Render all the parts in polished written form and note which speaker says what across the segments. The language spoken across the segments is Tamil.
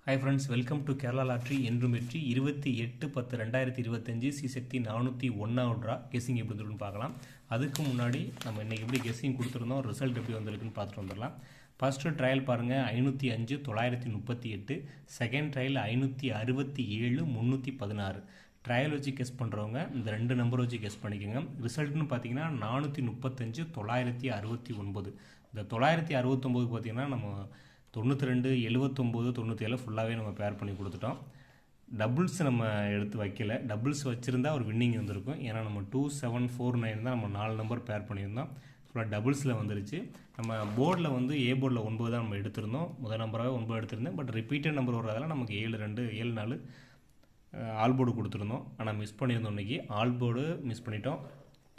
Speaker 1: Hi friends, welcome to Kerala lottery என்றும் வெற்றி 28/10/2025 சி-சக்தி 401 ட்ரா. கெஸ்ஸிங் எப்படி வந்துருக்குன்னு பார்க்கலாம். அதுக்கு முன்னாடி நம்ம இன்றைக்கி எப்படி கெஸ்ஸிங் கொடுத்துருந்தோம், ரிசல்ட் எப்படி வந்திருக்குன்னு பார்த்துட்டு வந்துடலாம். ஃபஸ்ட்டு ட்ரையல் பாருங்கள் 505 938, செகண்ட் ட்ரையல் 567 316. ட்ரையல் வச்சு கெஸ் பண்ணுறவங்க இந்த ரெண்டு நம்பர் வச்சு கெஸ் பண்ணிக்கோங்க. ரிசல்ட்னு பார்த்தீங்கன்னா 435 969. இந்த 969 பார்த்தீங்கன்னா நம்ம 92 79 97 ஃபுல்லாகவே நம்ம பேர் பண்ணி கொடுத்துட்டோம். டபுள்ஸ் நம்ம எடுத்து வைக்கல. டபுள்ஸ் வச்சுருந்தா ஒரு வின்னிங் வந்திருக்கும். ஏன்னா நம்ம 2749 தான் நம்ம 4 நம்பர் பேர் பண்ணியிருந்தோம். ஃபுல்லாக டபுள்ஸில் வந்துருச்சு. நம்ம போர்டில் வந்து ஏ போர்டில் 9 தான் நம்ம எடுத்திருந்தோம். முதல் நம்பராகவே 9 எடுத்திருந்தேன். பட் ரிப்பீட்டட் நம்பர் வர்றதால நமக்கு 7-2 7-4 ஆல் போர்டு கொடுத்துருந்தோம். ஆனால் மிஸ் பண்ணியிருந்தோம். இன்றைக்கி ஆல் போர்டு மிஸ் பண்ணிட்டோம்.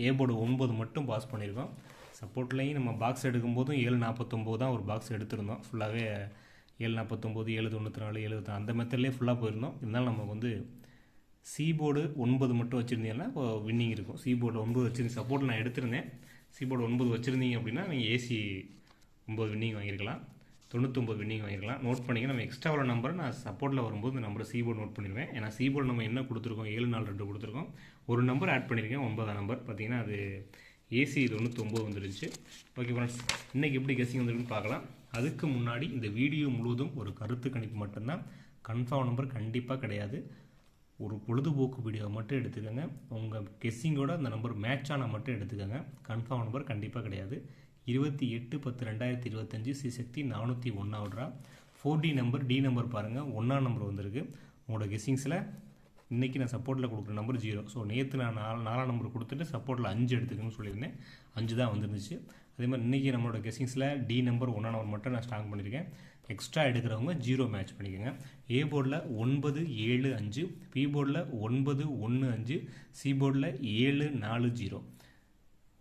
Speaker 1: ஏ போர்டு 9 மட்டும் பாஸ் பண்ணியிருக்கோம். சப்போர்ட்லேயும் நம்ம பாக்ஸ் எடுக்கும்போதும் 749 தான் ஒரு பாக்ஸ் எடுத்திருந்தோம். ஃபுல்லாகவே 749 794 70 அந்த மெத்தட்லேயே ஃபுல்லாக போயிருந்தோம். இருந்தாலும் நமக்கு வந்து சி போர்டு 9 மட்டும் வச்சுருந்தீங்கன்னா இப்போ வின்னிங் இருக்கும். சி போர்டு 9 வச்சுருந்தீங்க, சப்போர்ட் நான் எடுத்திருந்தேன். சி போர்டு 9 வச்சுருந்தீங்க அப்படின்னா நீங்கள் ஏசி 9 வின்னிங் வாங்கியிருக்கலாம், 99 வின்னிங் வாங்கியிருக்கலாம். நோட் பண்ணிங்க. நம்ம எக்ஸ்ட்ரா நம்பரை நான் சப்போர்ட்டில் வரும்போது இந்த நம்பரை சி போர்டு நோட் பண்ணிடுவேன். ஏன்னா சி போர்டு நம்ம என்ன கொடுத்துருக்கோம், 742 கொடுத்துருக்கோம். ஒரு நம்பர் ஆட் பண்ணியிருக்கேன், 9ஆம் நம்பர் பார்த்தீங்கன்னா அது ஏசி 99 வந்துருச்சு. ஓகே ஃப்ரெண்ட்ஸ், இன்றைக்கி எப்படி கெஸ்ஸிங் வந்துருக்குன்னு பார்க்கலாம். அதுக்கு முன்னாடி இந்த வீடியோ முழுவதும் ஒரு கருத்து கணிப்பு மட்டும்தான். கன்ஃபார்ம் நம்பர் கண்டிப்பாக கிடையாது. ஒரு பொழுதுபோக்கு வீடியோவை மட்டும் எடுத்துக்கோங்க. உங்கள் கெஸ்ஸிங்கோட அந்த நம்பர் மேட்ச் ஆனால் மட்டும் எடுத்துக்கோங்க. கன்ஃபார்ம் நம்பர் கண்டிப்பாக கிடையாது. 28/10/2025 சி-சக்தி 401 draw. 4D number, D number பாருங்கள், 1ஆம் நம்பர் வந்திருக்கு. உங்களோட கெஸ்ஸிங்ஸில் இன்றைக்கி நான் சப்போர்ட்டில் கொடுக்குற நம்பர் 0. ஸோ நேற்று நான் 4ஆம் நம்பர் கொடுத்துட்டு சப்போர்ட்டில் 5 எடுத்துக்கணும்னு சொல்லியிருந்தேன். 5 தான் வந்துருந்துச்சு. அதே மாதிரி இன்றைக்கி நம்மளோட கெஸ்ஸிங்ஸில் டி நம்பர் 1ஆம் நம்பர் மட்டும் நான் ஸ்ட்ராங் பண்ணியிருக்கேன். எக்ஸ்ட்ரா எடுக்கிறவங்க 0 மேட்ச் பண்ணிக்கோங்க. ஏ போர்டில் 975, பி போர்டில் 915, சி போர்டில் 740.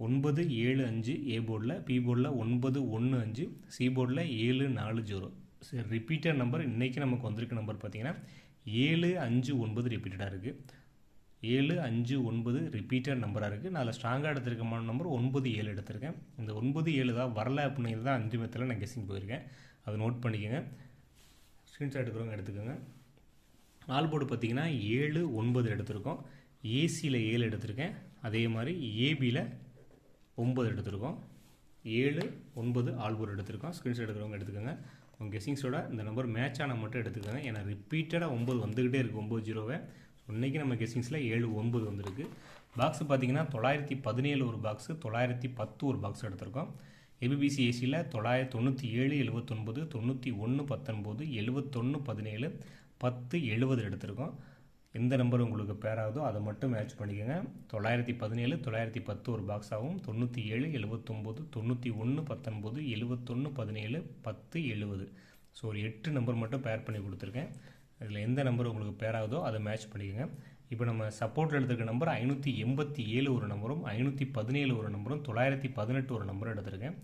Speaker 1: 975 ஏ போர்டில், பி போர்டில் 915, சி போர்டில் 740. சரி, ரிப்பீட்டட் நம்பர் இன்றைக்கி நமக்கு வந்திருக்க நம்பர் பார்த்திங்கன்னா 759 ரிப்பீட்டடாக இருக்குது. 759 ரிப்பீட்டட் நம்பராக இருக்குது. நான் அதில் ஸ்ட்ராங்காக எடுத்திருக்கமான நம்பர் 97 எடுத்திருக்கேன். இந்த 97 தான் வரல அப்படிங்கிறது தான் 5 மெத்தில் நான் கெஸ்ஸிங் போயிருக்கேன். அதை நோட் பண்ணிக்கோங்க. ஸ்க்ரீன்ஷாட் எடுக்கிறவங்க எடுத்துக்கோங்க. ஆல் போர்டு பார்த்திங்கன்னா 7-9 எடுத்திருக்கோம். ஏசியில் 7 எடுத்திருக்கேன். அதே மாதிரி ஏபியில் 9 எடுத்திருக்கோம். 7-9 ஆல் போர்டு எடுத்திருக்கோம். ஸ்க்ரீன்ஷாட் எடுக்கிறவங்க எடுத்துக்கோங்க. உங்கள் கெஸ்ஸிங்ஸோட இந்த நம்பர் மேட்ச் ஆனால் மட்டும் எடுத்துக்கோங்க. ஏன்னா ரிப்பீட்டடாக 9 வந்துக்கிட்டே இருக்குது, 9-0. இன்றைக்கி நம்ம கெஸ்ஸிங்ஸில் 7-9 வந்திருக்கு. பாக்ஸ் பார்த்திங்கன்னா 917 ஒரு பாக்ஸு, 910 ஒரு பாக்ஸ் எடுத்திருக்கோம். ஏபிபிசி ஏசியில் 997 79 91 19 71 17 10 70 எடுத்திருக்கோம். எந்த நம்பர் உங்களுக்கு பேர் ஆகுதோ அதை மட்டும் மேட்ச் பண்ணிக்கோங்க. 917 910 ஒரு பாக்ஸ் ஆகும். 97 79 91 19 71 17 10 70. ஸோ ஒரு 8 நம்பர் மட்டும் பேர் பண்ணி கொடுத்துருக்கேன். அதில் எந்த நம்பர் உங்களுக்கு பேர் ஆகுதோ அதை மேட்ச் பண்ணிக்கோங்க. இப்போ நம்ம சப்போர்ட்டில் எடுத்துருக்க நம்பர் 587 ஒரு நம்பரும், 517 ஒரு நம்பரும், 918 ஒரு நம்பரும் எடுத்திருக்கேன்.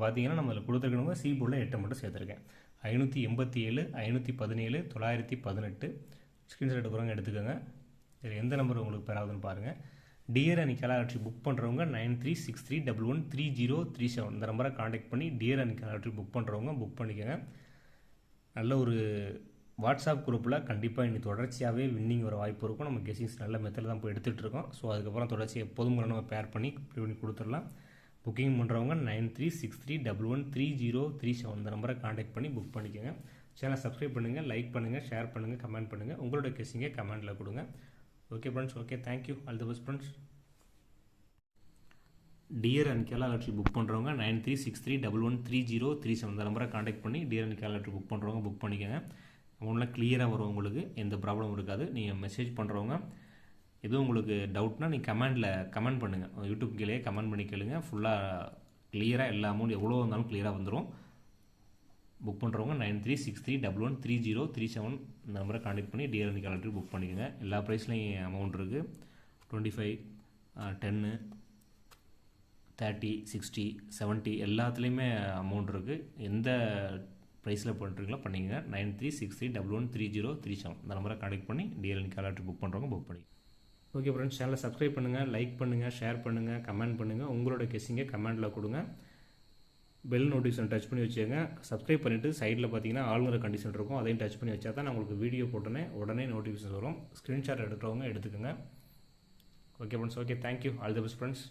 Speaker 1: பார்த்தீங்கன்னா நம்ம அதில் கொடுத்துருக்க நம்பர் சி போர்டில் 8 மட்டும் சேர்த்துருக்கேன். 587 517 918. ஸ்க்ரீன்ஷாட் எடுக்கிறவங்க எடுத்துக்கோங்க. சரி, எந்த நம்பர் உங்களுக்கு பேராகுதுன்னு பாருங்கள். Dear and Kerala lottery book பண்ணுறவங்க 9363113037 இந்த நம்பரை காண்டாக்ட் பண்ணி dear and Kerala lottery book பண்ணுறவங்க புக் பண்ணிக்கோங்க. நல்ல ஒரு வாட்ஸ்அப் குரூப்பில் கண்டிப்பாக இன்னைக்கு தொடர்ச்சியாகவே வின்னிங் வர வாய்ப்பு இருக்கும். நம்ம கெஸ்ஸிங்ஸ் நல்ல மெத்தடில் தான் போய் எடுத்துகிட்டு இருக்கோம். ஸோ அதுக்கப்புறம் தொடர்ச்சி எப்போதும் நம்ம பேர் பண்ணி கொடுத்துடலாம். புக்கிங் பண்ணுறவங்க 9363113037 இந்த நம்பரை காண்டாக்ட் பண்ணி புக் பண்ணிக்கோங்க. சேனலை சப்ஸ்கிரைப் பண்ணுங்கள், லைக் பண்ணுங்கள், ஷேர் பண்ணுங்கள், கமெண்ட் பண்ணுங்கள். உங்களோட கெஸ்ஸிங்கை கமெண்ட்டில் கொடுங்க. Okay friends, okay, thank you, all the best friends. Dear and Kerala lottery book பண்ணுறவங்க 9363113037 இந்த நம்பரை காண்டாக்ட் பண்ணி dear and Kerala lottery book பண்ணுறவங்க புக் பண்ணிக்கோங்க. அமௌண்ட்லாம் கிளியராக வரும், உங்களுக்கு எந்த ப்ராப்ளமும் இருக்காது. நீங்கள் மெசேஜ் பண்ணுறவங்க எதுவும் உங்களுக்கு டவுட்னா நீங்கள் கமெண்ட் பண்ணுங்கள். யூடியூப் கீழே கமெண்ட் பண்ணி கேளுங்க. ஃபுல்லாக கிளியராக எல்லா அமௌண்ட் எவ்வளோ வந்தாலும் கிளியராக வந்துடும். புக் பண்ணுறவங்க 9363113037 இந்த நம்பரை காண்டாக்ட் பண்ணி dear and Kerala lottery book பண்ணிக்கோங்க. எல்லா ப்ரைஸ்லையும் அமௌண்ட் இருக்குது. 25 10 30 60 70 எல்லாத்துலேயுமே அமௌண்ட் இருக்குது. எந்த ப்ரைஸில் பண்ணுறீங்களோ பண்ணிக்கங்க. 9363113037 இந்த நம்பரை காண்டாக்ட் பண்ணி dear and Kerala lottery book பண்ணுறவங்க புக் பண்ணி. ஓகே ஃப்ரெண்ட்ஸ், சேனலை சப்ஸ்கிரைப் பண்ணுங்கள், லைக் பண்ணுங்கள், ஷேர் பண்ணுங்கள், கமெண்ட் பண்ணுங்கள். உங்களோட கெஸ்ஸிங்கை கமெண்ட்டில் கொடுங்க. பெல் நோட்டிஃபிகேஷன் டச் பண்ணி வச்சுக்கோங்க. சப்ஸ்கிரைப் பண்ணிவிட்டு சைடில் பார்த்தீங்கன்னா ஆளுங்கிற கண்டிஷன் இருக்கும், அதையும் டச் பண்ணி வச்சா தான் நான் உங்களுக்கு வீடியோ போட்டோன்னே உடனே நோட்டிஃபிகேஷன் வரும். ஸ்க்ரீன்ஷாட் எடுக்கிறவங்க எடுத்துக்கோங்க. Okay friends, okay, thank you, all the best friends.